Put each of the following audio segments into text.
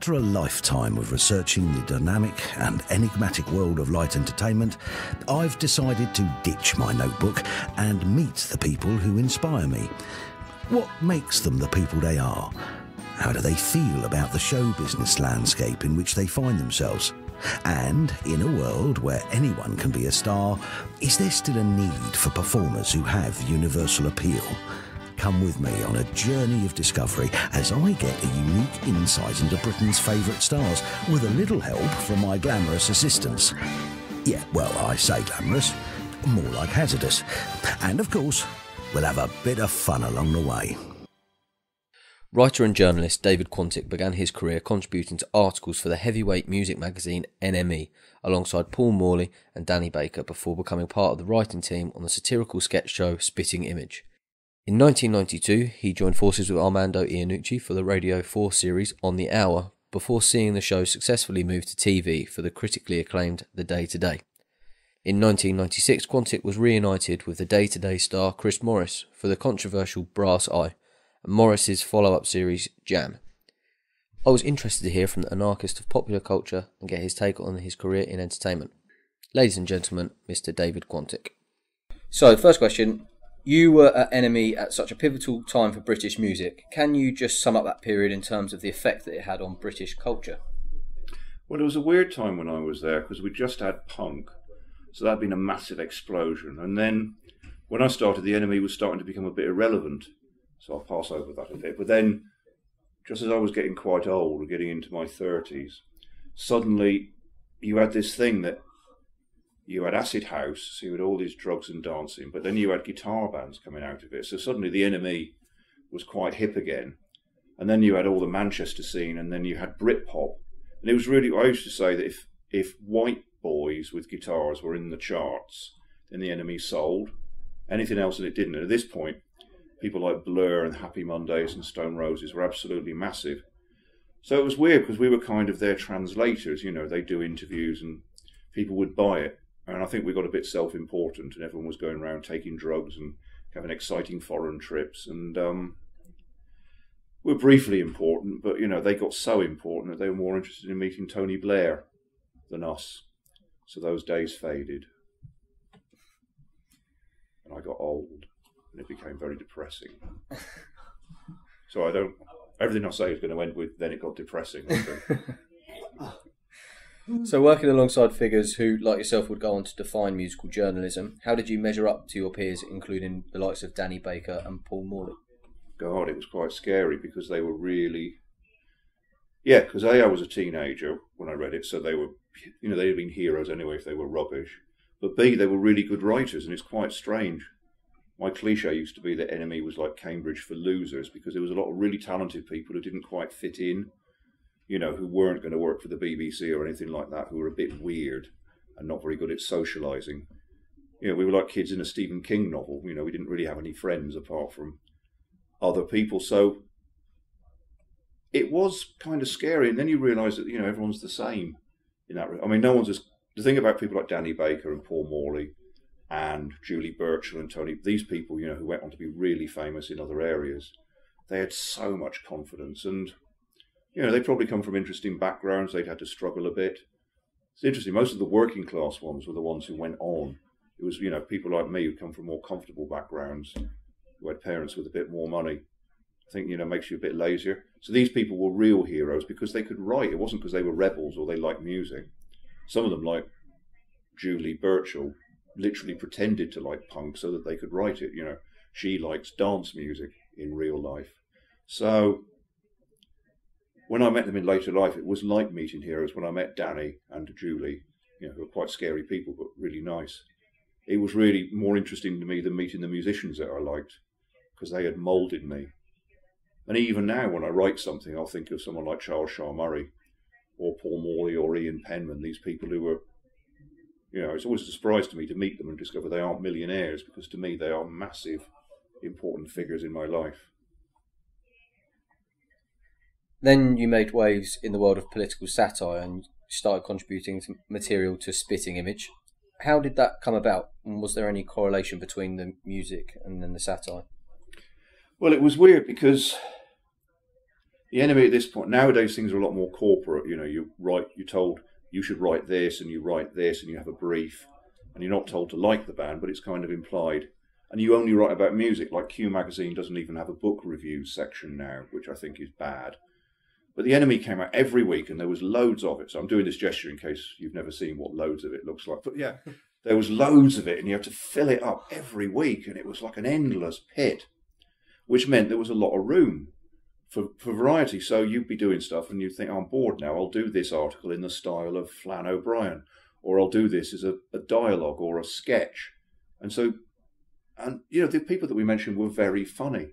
After a lifetime of researching the dynamic and enigmatic world of light entertainment, I've decided to ditch my notebook and meet the people who inspire me. What makes them the people they are? How do they feel about the show business landscape in which they find themselves? And in a world where anyone can be a star, is there still a need for performers who have universal appeal? Come with me on a journey of discovery as I get a unique insight into Britain's favourite stars with a little help from my glamorous assistants. Yeah, well, I say glamorous, more like hazardous. And of course, we'll have a bit of fun along the way. Writer and journalist David Quantick began his career contributing to articles for the heavyweight music magazine NME alongside Paul Morley and Danny Baker before becoming part of the writing team on the satirical sketch show Spitting Image. In 1992, he joined forces with Armando Iannucci for the Radio 4 series On the Hour, before seeing the show successfully move to TV for the critically acclaimed The Day Today. In 1996, Quantick was reunited with the Day Today star Chris Morris for the controversial Brass Eye, and Morris's follow-up series Jam. I was interested to hear from the anarchist of popular culture and get his take on his career in entertainment. Ladies and gentlemen, Mr. David Quantick. So, first question. You were at NME at such a pivotal time for British music. Can you just sum up that period in terms of the effect that it had on British culture? Well, it was a weird time when I was there because we just had punk. So that had been a massive explosion. And then when I started, the NME was starting to become a bit irrelevant. So I'll pass over that a bit. But then, just as I was getting quite old, getting into my 30s, suddenly you had this thing that you had acid house, so you had all these drugs and dancing, but then you had guitar bands coming out of it. So suddenly the NME was quite hip again. And then you had all the Manchester scene, and then you had Britpop. And it was really, I used to say that if white boys with guitars were in the charts, then the NME sold. Anything else that it didn't. And at this point, people like Blur and Happy Mondays and Stone Roses were absolutely massive. So it was weird because we were kind of their translators, you know, they do interviews and people would buy it. And I think we got a bit self-important and everyone was going around taking drugs and having exciting foreign trips. And we're briefly important, but, you know, they got so important that they were more interested in meeting Tony Blair than us. So those days faded. And I got old and it became very depressing. So everything I say is going to end with, then it got depressing. So working alongside figures who, like yourself, would go on to define musical journalism, how did you measure up to your peers, including the likes of Danny Baker and Paul Morley? God, it was quite scary because they were really... Yeah, because A, I was a teenager when I read it, so they were, you know, they'd have been heroes anyway if they were rubbish. But B, they were really good writers, and it's quite strange. My cliche used to be that NME was like Cambridge for losers because there was a lot of really talented people who didn't quite fit in. You know, who weren't going to work for the BBC or anything like that, who were a bit weird and not very good at socialising. You know, we were like kids in a Stephen King novel. You know, we didn't really have any friends apart from other people. So it was kind of scary. And then you realise that, you know, everyone's the same in that. I mean, no one's as... The thing about people like Danny Baker and Paul Morley and Julie Burchill and Tony, these people, you know, who went on to be really famous in other areas, they had so much confidence and... You know, they probably come from interesting backgrounds. They'd had to struggle a bit. It's interesting. Most of the working class ones were the ones who went on. It was, you know, people like me who come from more comfortable backgrounds, who had parents with a bit more money. I think, you know, makes you a bit lazier. So these people were real heroes because they could write. It wasn't because they were rebels or they liked music. Some of them, like Julie Burchill, literally pretended to like punk so that they could write it. You know, she likes dance music in real life. So... When I met them in later life, it was like meeting heroes. When I met Danny and Julie, you know, who were quite scary people, but really nice. It was really more interesting to me than meeting the musicians that I liked, because they had moulded me. And even now, when I write something, I'll think of someone like Charles Shaw Murray, or Paul Morley, or Ian Penman, these people who were, you know, it's always a surprise to me to meet them and discover they aren't millionaires, because to me they are massive, important figures in my life. Then you made waves in the world of political satire and started contributing material to Spitting Image. How did that come about? And was there any correlation between the music and then the satire? Well, it was weird because The Enemy at this point, nowadays things are a lot more corporate. You know, you're told you should write this, and you write this, and you have a brief, and you're not told to like the band, but it's kind of implied. And you only write about music. Like Q Magazine doesn't even have a book reviews section now, which I think is bad. But The Enemy came out every week, and there was loads of it. So I'm doing this gesture in case you've never seen what loads of it looks like. But yeah, there was loads of it, and you had to fill it up every week, and it was like an endless pit, which meant there was a lot of room for variety. So you'd be doing stuff and you'd think, oh, I'm bored now, I'll do this article in the style of Flann O'Brien, or I'll do this as a dialogue or a sketch. And so, and you know, the people that we mentioned were very funny.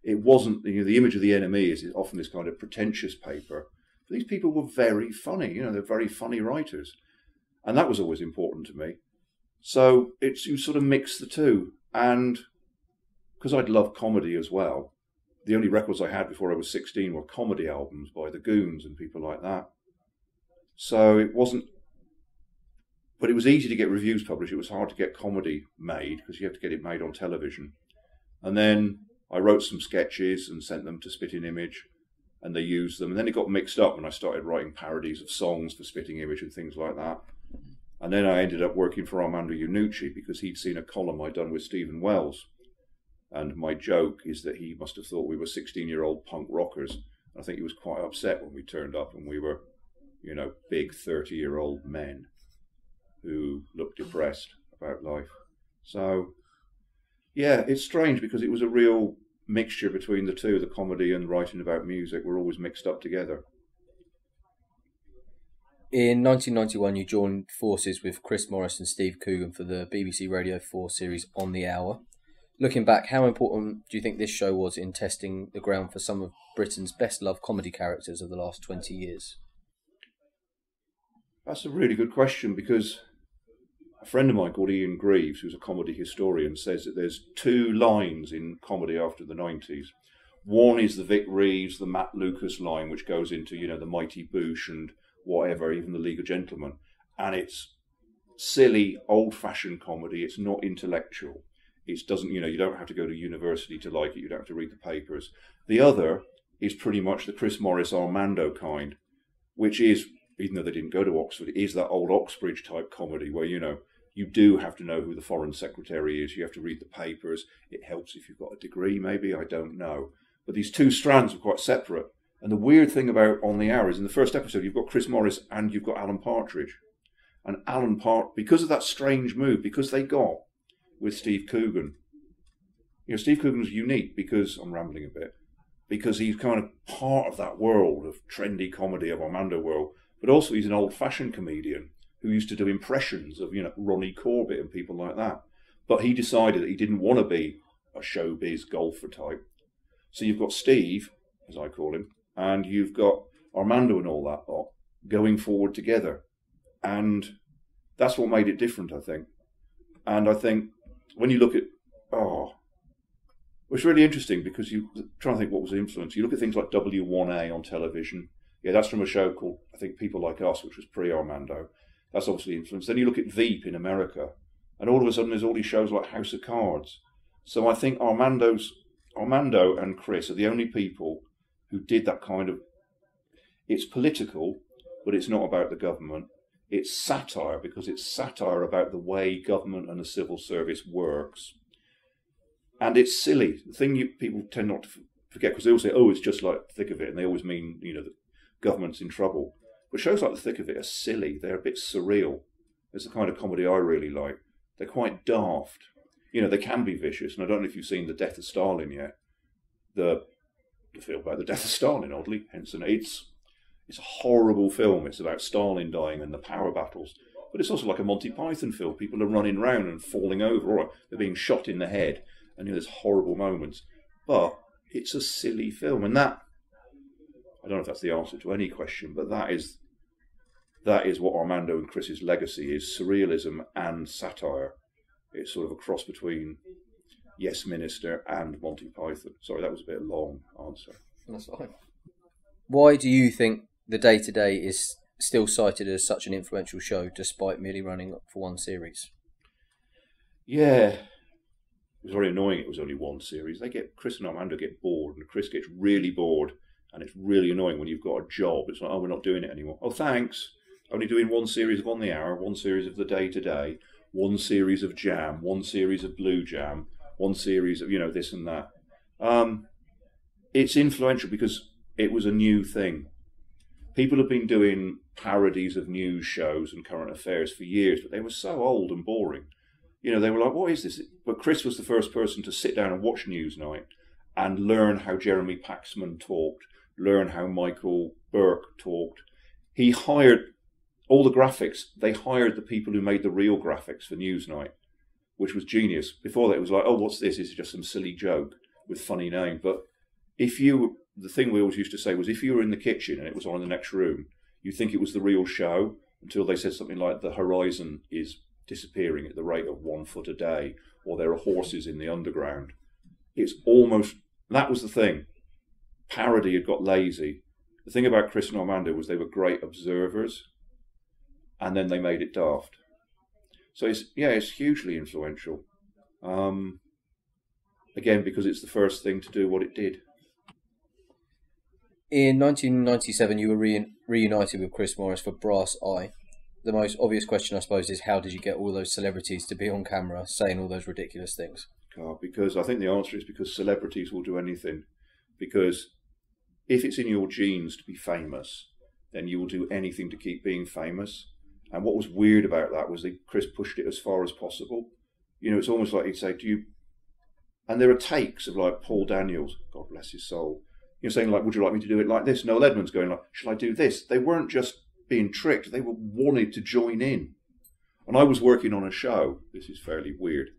It wasn't, you know, the image of The Enemy is often this kind of pretentious paper, but these people were very funny. You know, they're very funny writers, and that was always important to me. So you sort of mix the two. And because I'd love comedy as well, the only records I had before I was 16 were comedy albums by the Goons and people like that. So it wasn't, but it was easy to get reviews published. It was hard to get comedy made because you have to get it made on television. And then I wrote some sketches and sent them to Spitting Image, and they used them. And then it got mixed up when I started writing parodies of songs for Spitting Image and things like that. And then I ended up working for Armando Iannucci because he'd seen a column I'd done with Stephen Wells. And my joke is that he must have thought we were 16-year-old punk rockers. I think he was quite upset when we turned up and we were, you know, big 30-year-old men who looked depressed about life. So, yeah, it's strange because it was a real mixture between the two. The comedy and writing about music were always mixed up together. In 1991, you joined forces with Chris Morris and Steve Coogan for the BBC Radio 4 series On the Hour. Looking back, how important do you think this show was in testing the ground for some of Britain's best-loved comedy characters of the last 20 years? That's a really good question, because a friend of mine called Ian Greaves, who's a comedy historian, says that there's two lines in comedy after the 90s. One is the Vic Reeves, the Matt Lucas line, which goes into, you know, the Mighty Boosh and whatever, even the League of Gentlemen. And it's silly, old-fashioned comedy. It's not intellectual. It doesn't, you know, you don't have to go to university to like it. You don't have to read the papers. The other is pretty much the Chris Morris Armando kind, which is, even though they didn't go to Oxford, it is that old Oxbridge type comedy where, you know, you do have to know who the foreign secretary is. You have to read the papers. It helps if you've got a degree, maybe. I don't know. But these two strands are quite separate. And the weird thing about On the Hour is in the first episode, you've got Chris Morris and you've got Alan Partridge. And Alan Partridge, because of that strange move, because they got with Steve Coogan. You know, Steve Coogan was unique because, I'm rambling a bit, because he's kind of part of that world of trendy comedy of Armando world, but also he's an old-fashioned comedian who used to do impressions of, you know, Ronnie Corbett and people like that. But he decided that he didn't want to be a showbiz golfer type. So you've got Steve, as I call him, and you've got Armando and all that lot going forward together. And that's what made it different, I think. And I think when you look at, it's really interesting because you try to think what was the influence. You look at things like W1A on television. Yeah, that's from a show called, I think, People Like Us, which was pre-Armando. That's obviously influenced. Then you look at Veep in America, and all of a sudden there's all these shows like House of Cards. So I think Armando and Chris are the only people who did that kind of, it's political, but it's not about the government. It's satire, because it's satire about the way government and the civil service works. And it's silly. The thing people tend not to forget, because they all say, oh, it's just like The Thick of It, and they always mean, you know, the government's in trouble. But shows like The Thick of It are silly. They're a bit surreal. It's the kind of comedy I really like. They're quite daft. You know, they can be vicious. And I don't know if you've seen The Death of Stalin yet. The film about the death of Stalin, oddly. Henson. It's a horrible film. It's about Stalin dying and the power battles. But it's also like a Monty Python film. People are running around and falling over. Or they're being shot in the head. And you know, there's horrible moments. But it's a silly film. And that, I don't know if that's the answer to any question, but that is what Armando and Chris's legacy is. Surrealism and satire. It's sort of a cross between Yes Minister and Monty Python. Sorry, that was a bit long answer. That's fine. Why do you think The Day-to-Day is still cited as such an influential show, despite merely running for one series? Yeah, it was very annoying. It was only one series. Chris and Armando get bored, and Chris gets really bored, And it's really annoying when you've got a job. It's like, oh, we're not doing it anymore. Oh, thanks. Only doing one series of On the Hour, one series of The Day Today, one series of Jam, one series of Blue Jam, one series of, this and that. It's influential because it was a new thing. People have been doing parodies of news shows and current affairs for years, but they were so old and boring. They were like, what is this? But Chris was the first person to sit down and watch Newsnight and learn how Jeremy Paxman talked, learn how Michael Burp talked. He hired all the graphics. They hired the people who made the real graphics for Newsnight, which was genius. Before that, it was like, oh, what's this? It's just some silly joke with funny name. But the thing we always used to say was, if you were in the kitchen and it was on in the next room, you think it was the real show until they said something like the horizon is disappearing at the rate of 1 foot a day, or there are horses in the underground. It's almost, that was the thing. Parody had got lazy. The thing about Chris and Armando was they were great observers, and then they made it daft. So it's hugely influential. Again, because it's the first thing to do what it did. In 1997, you were reunited with Chris Morris for Brass Eye. The most obvious question, I suppose, is how did you get all those celebrities to be on camera saying all those ridiculous things? Because I think the answer is because celebrities will do anything. Because if it's in your genes to be famous, then you will do anything to keep being famous. And what was weird about that was that Chris pushed it as far as possible. It's almost like he'd say, and there are takes of like Paul Daniels, God bless his soul, saying like, would you like me to do it like this? Noel Edmonds going like, shall I do this? They weren't just being tricked, they were wanted to join in. And I was working on a show, this is fairly weird.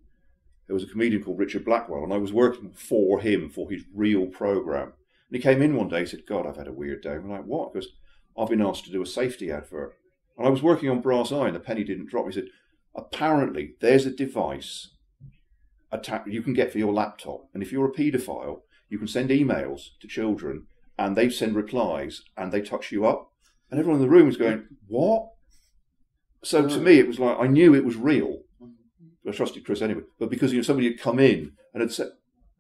There was a comedian called Richard Blackwell, and I was working for him for his real programme. And he came in one day and said, God, I've had a weird day. I'm like, what? Because I've been asked to do a safety advert. And I was working on Brass Eye and the penny didn't drop. He said, apparently there's a device you can get for your laptop. And if you're a paedophile, you can send emails to children and they send replies and they touch you up. And everyone in the room was going, what? So to me, it was like, I knew it was real. I trusted Chris anyway. But because somebody had come in and had said,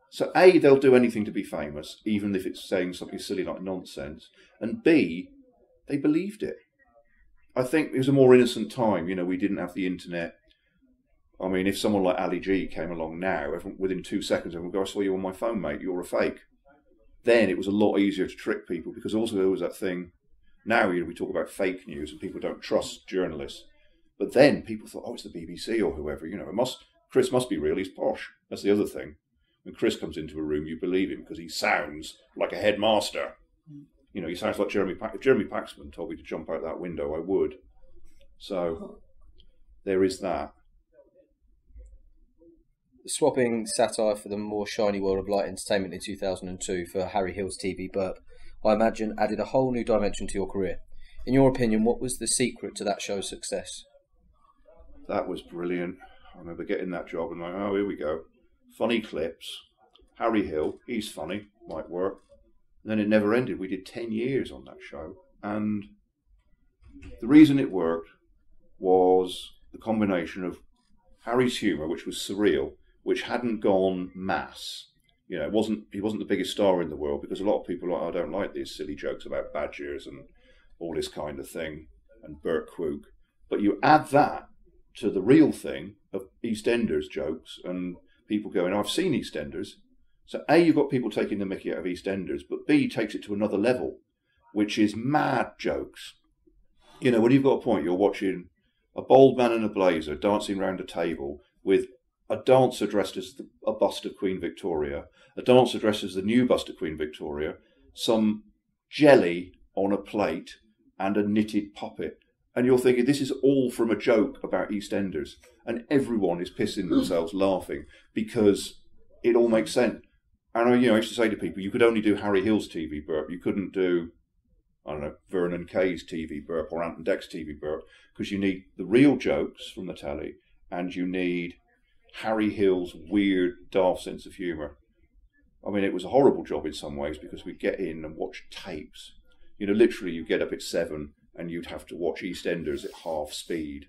so A, they'll do anything to be famous, even if it's saying something silly like nonsense. And B, they believed it. I think it was a more innocent time. We didn't have the internet. I mean, if someone like Ali G came along now, within 2 seconds, everyone would go, I saw you on my phone, mate, you're a fake. Then it was a lot easier to trick people, because also there was that thing. Now we talk about fake news and people don't trust journalists. But then people thought, oh, it's the BBC or whoever. Chris must be real, he's posh. That's the other thing. When Chris comes into a room, you believe him because he sounds like a headmaster. He sounds like Jeremy Paxman. If Jeremy Paxman told me to jump out that window, I would. So there is that. Swapping satire for the more shiny world of light entertainment in 2002 for Harry Hill's TV Burp, I imagine added a whole new dimension to your career. In your opinion, what was the secret to that show's success? That was brilliant. I remember getting that job and like, oh, here we go. Funny clips. Harry Hill, he's funny, might work. And then it never ended. We did 10 years on that show. And the reason it worked was the combination of Harry's humour, which was surreal, which hadn't gone mass. He wasn't the biggest star in the world, because a lot of people are like, I don't like these silly jokes about badgers and all this kind of thing, and Bert Quook. But you add that to the real thing of EastEnders jokes and people going, I've seen EastEnders. So A, you've got people taking the mickey out of EastEnders, but B, takes it to another level, which is mad jokes. When you've got a point, you're watching a bald man in a blazer dancing round a table with a dancer dressed as a bust of Queen Victoria, a dancer dressed as the new bust of Queen Victoria, some jelly on a plate, and a knitted puppet. And you're thinking, this is all from a joke about EastEnders. And everyone is pissing themselves laughing because it all makes sense. And I used to say to people, you could only do Harry Hill's TV Burp. You couldn't do, Vernon Kay's TV Burp or Ant and Dec's TV Burp, because you need the real jokes from the telly and you need Harry Hill's weird, daft sense of humour. I mean, it was a horrible job in some ways because we'd get in and watch tapes. Literally you get up at 7 and you'd have to watch EastEnders at half speed,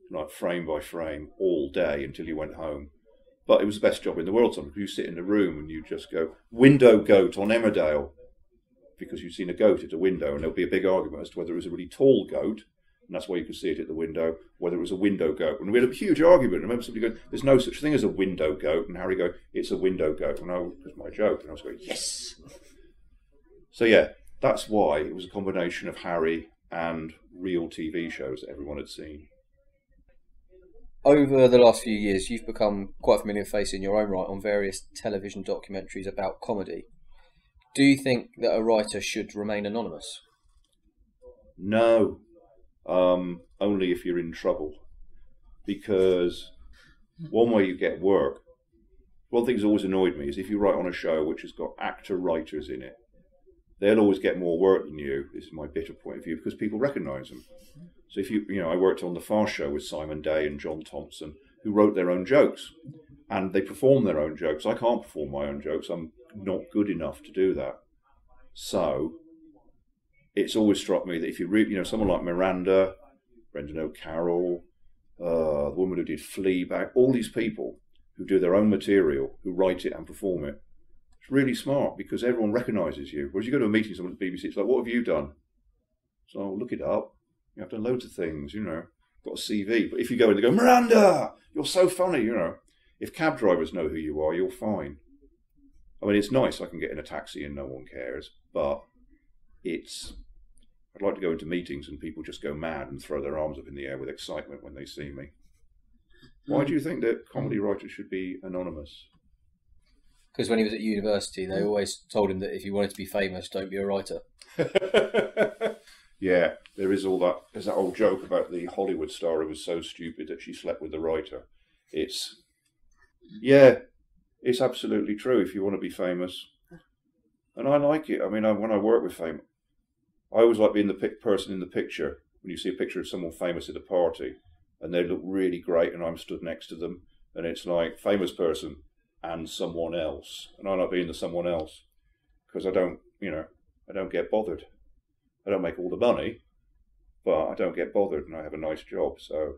like frame by frame, all day until you went home. But it was the best job in the world. Sometimes you sit in a room and you just go, Window Goat on Emmerdale. because you've seen a goat at a window, and there'll be a big argument as to whether it was a really tall goat, and that's why you could see it at the window, whether it was a window goat. And we had a huge argument. I remember somebody going, there's no such thing as a window goat, and Harry going, it's a window goat. And it was my joke, and I was going, yes! So yeah, that's why it was a combination of Harry and real TV shows that everyone had seen. Over the last few years, you've become quite a familiar face in your own right on various television documentaries about comedy. Do you think that a writer should remain anonymous? No, only if you're in trouble. Because one way you get work, one thing that's always annoyed me is if you write on a show which has got actor-writers in it, they'll always get more work than you. This is my bitter point of view, because people recognise them. So if I worked on the Fast Show with Simon Day and John Thompson, who wrote their own jokes, and they perform their own jokes. I can't perform my own jokes. I'm not good enough to do that. So it's always struck me that if you read, someone like Miranda, Brendan O'Carroll, the woman who did Fleabag, all these people who do their own material, who write it and perform it, it's really smart because everyone recognises you. Whereas you go to a meeting with someone at the BBC, it's like, what have you done? So look it up. I've done loads of things, got a CV. But if you go and they go, Miranda, you're so funny, If cab drivers know who you are, you're fine. I mean, it's nice I can get in a taxi and no one cares, but I'd like to go into meetings and people just go mad and throw their arms up in the air with excitement when they see me. Why do you think that comedy writers should be anonymous? Because when he was at university, they always told him that if you wanted to be famous, don't be a writer. Yeah, there's that old joke about the Hollywood star who was so stupid that she slept with the writer. It's absolutely true if you want to be famous. And I like it. I mean, when I work with fame, I always like being the person in the picture. When you see a picture of someone famous at a party and they look really great and I'm stood next to them and it's like famous person and someone else. And I like being the someone else because I don't get bothered. I don't make all the money, but I don't get bothered and I have a nice job. So,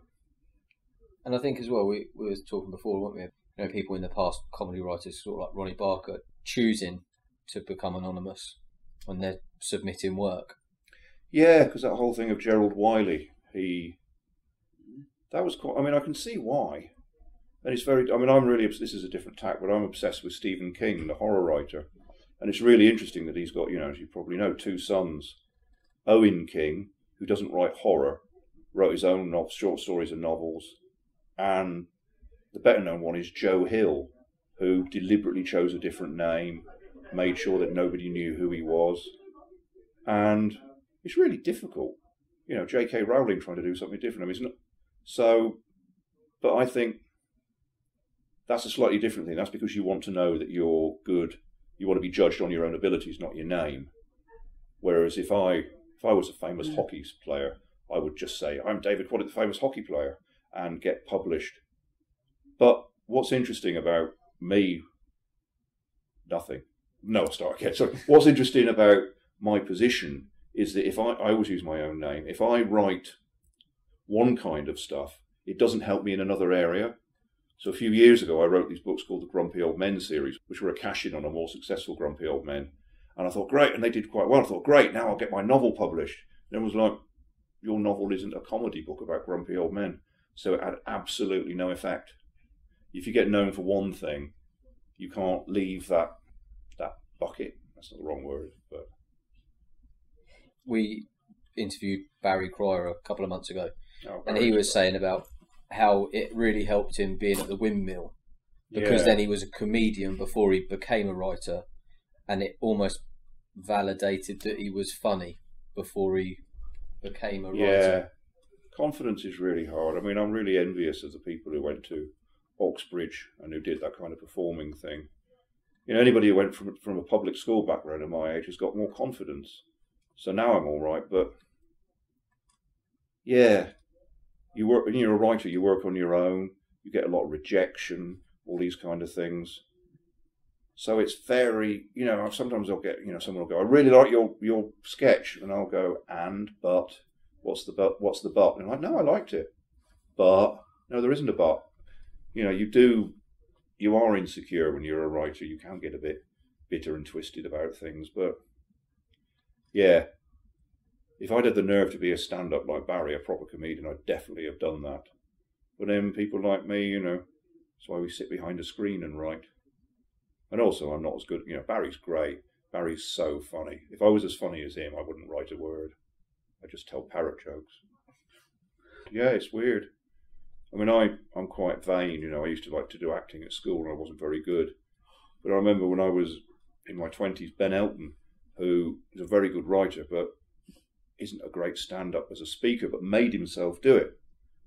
and I think as well, we were talking before, weren't we? People in the past, comedy writers, sort of like Ronnie Barker, choosing to become anonymous when they're submitting work. Yeah, because that whole thing of Gerald Wiley, that was quite. I mean, I can see why, and it's very. I mean, I'm really. This is a different tack, but I'm obsessed with Stephen King, the horror writer, and it's really interesting that he's got, as you probably know, 2 sons. Owen King, who doesn't write horror, wrote his own short stories and novels, and the better known one is Joe Hill, who deliberately chose a different name, made sure that nobody knew who he was, and it's really difficult. J.K. Rowling trying to do something different. I mean, it's not so, but I think that's a slightly different thing. That's because you want to know that you're good. You want to be judged on your own abilities, not your name. Whereas if I was a famous hockey player, I would just say, I'm David Quantick, the famous hockey player, and get published. But what's interesting about me, nothing. No, I'll start again. So what's interesting about my position is that if I always use my own name, if I write one kind of stuff, it doesn't help me in another area. So a few years ago, I wrote these books called the Grumpy Old Men series, which were a cash-in on a more successful Grumpy Old Men. And I thought, great, and they did quite well. I thought, great, now I'll get my novel published. And it was like, your novel isn't a comedy book about grumpy old men. So it had absolutely no effect. If you get known for one thing, you can't leave that bucket. That's not the wrong word, but... We interviewed Barry Cryer a couple of months ago, and he was saying about how it really helped him being at the Windmill, because then he was a comedian before he became a writer, and it almost validated that he was funny before he became a writer. Yeah, confidence is really hard. I mean, I'm really envious of the people who went to Oxbridge and who did that kind of performing thing. Anybody who went from a public school background at my age has got more confidence. So now I'm all right, but yeah, when you're a writer, you work on your own, you get a lot of rejection, all these kind of things. So it's very, sometimes I'll get, someone will go, I really like your sketch, and I'll go, but, what's the but? And I'm like, no, I liked it, but, no, there isn't a but. You are insecure when you're a writer, you can get a bit bitter and twisted about things, but Yeah. If I'd had the nerve to be a stand-up like Barry, a proper comedian, I'd definitely have done that. But then people like me, you know, that's why we sit behind a screen and write. And also, I'm not as good. You know, Barry's great. Barry's so funny. If I was as funny as him, I wouldn't write a word. I just tell parrot jokes. Yeah, it's weird. I mean, I'm quite vain, you know. I used to like to do acting at school and I wasn't very good. But I remember when I was in my 20s, Ben Elton, who is a very good writer, but isn't a great stand-up as a speaker, but made himself do it.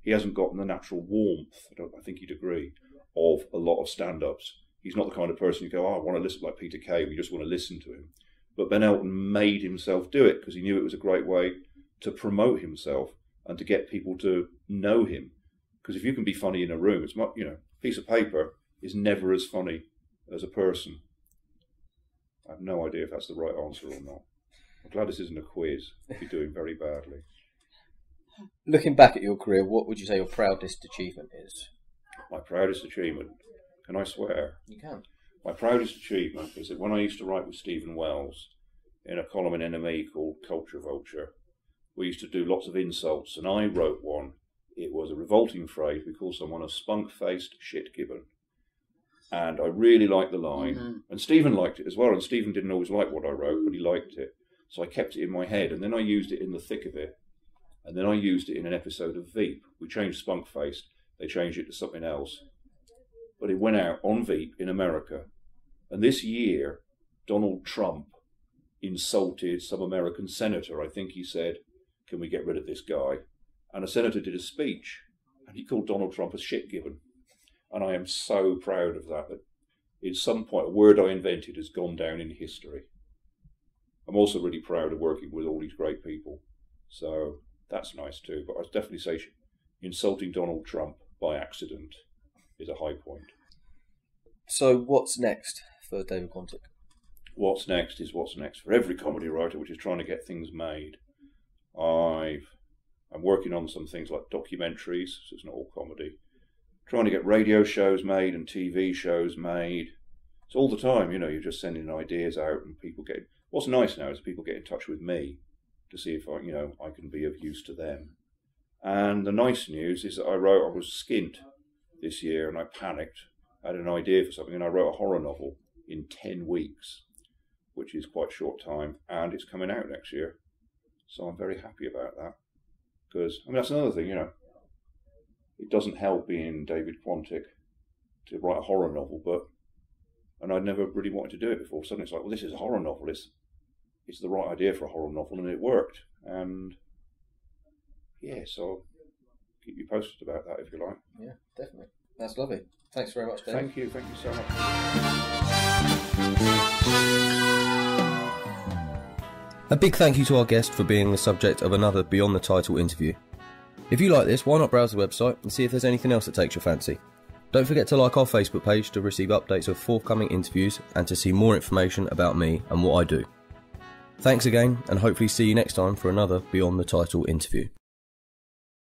He hasn't gotten the natural warmth, I think you'd agree, of a lot of stand-ups. He's not the kind of person you go, oh, I want to listen like Peter Kay, we just want to listen to him. But Ben Elton made himself do it because he knew it was a great way to promote himself and to get people to know him. Because if you can be funny in a room, it's not, you know, a piece of paper is never as funny as a person. I have no idea if that's the right answer or not. I'm glad this isn't a quiz. I'd be doing very badly. Looking back at your career, what would you say your proudest achievement is? My proudest achievement? Can I swear? You can. My proudest achievement is that when I used to write with Stephen Wells in a column in NME called Culture Vulture, we used to do lots of insults, and I wrote one. It was a revolting phrase. We called someone a spunk-faced shit gibbon. And I really liked the line. And Stephen liked it as well. And Stephen didn't always like what I wrote, but he liked it. So I kept it in my head. And then I used it in the thick of it. And then I used it in an episode of Veep. We changed spunk-faced. They changed it to something else. But it went out on Veep in America. And this year, Donald Trump insulted some American senator. I think he said, can we get rid of this guy? And a senator did a speech, and he called Donald Trump a shit gibbon. And I am so proud of that, that at some point a word I invented has gone down in history. I'm also really proud of working with all these great people. So that's nice too. But I'd definitely say insulting Donald Trump by accident is a high point. So what's next for David Quantick? What's next is what's next for every comedy writer, which is trying to get things made. I'm working on some things like documentaries, so it's not all comedy. Trying to get radio shows made and TV shows made. It's all the time, you know, you're just sending ideas out and people get... What's nice now is people get in touch with me to see if I can be of use to them. And the nice news is that I was skint this year and I panicked. I had an idea for something and I wrote a horror novel in 10 weeks, which is quite a short time, and it's coming out next year. So I'm very happy about that. Because, I mean, that's another thing, you know. It doesn't help being David Quantick to write a horror novel, and I'd never really wanted to do it before. Suddenly it's like, well, this is a horror novel. It's the right idea for a horror novel, and it worked. And, yeah, so I'll keep you posted about that if you like. Yeah, definitely. That's lovely. Thanks very much, David. Thank you so much. A big thank you to our guest for being the subject of another Beyond the Title interview. If you like this, why not browse the website and see if there's anything else that takes your fancy. Don't forget to like our Facebook page to receive updates of forthcoming interviews and to see more information about me and what I do. Thanks again, and hopefully see you next time for another Beyond the Title interview.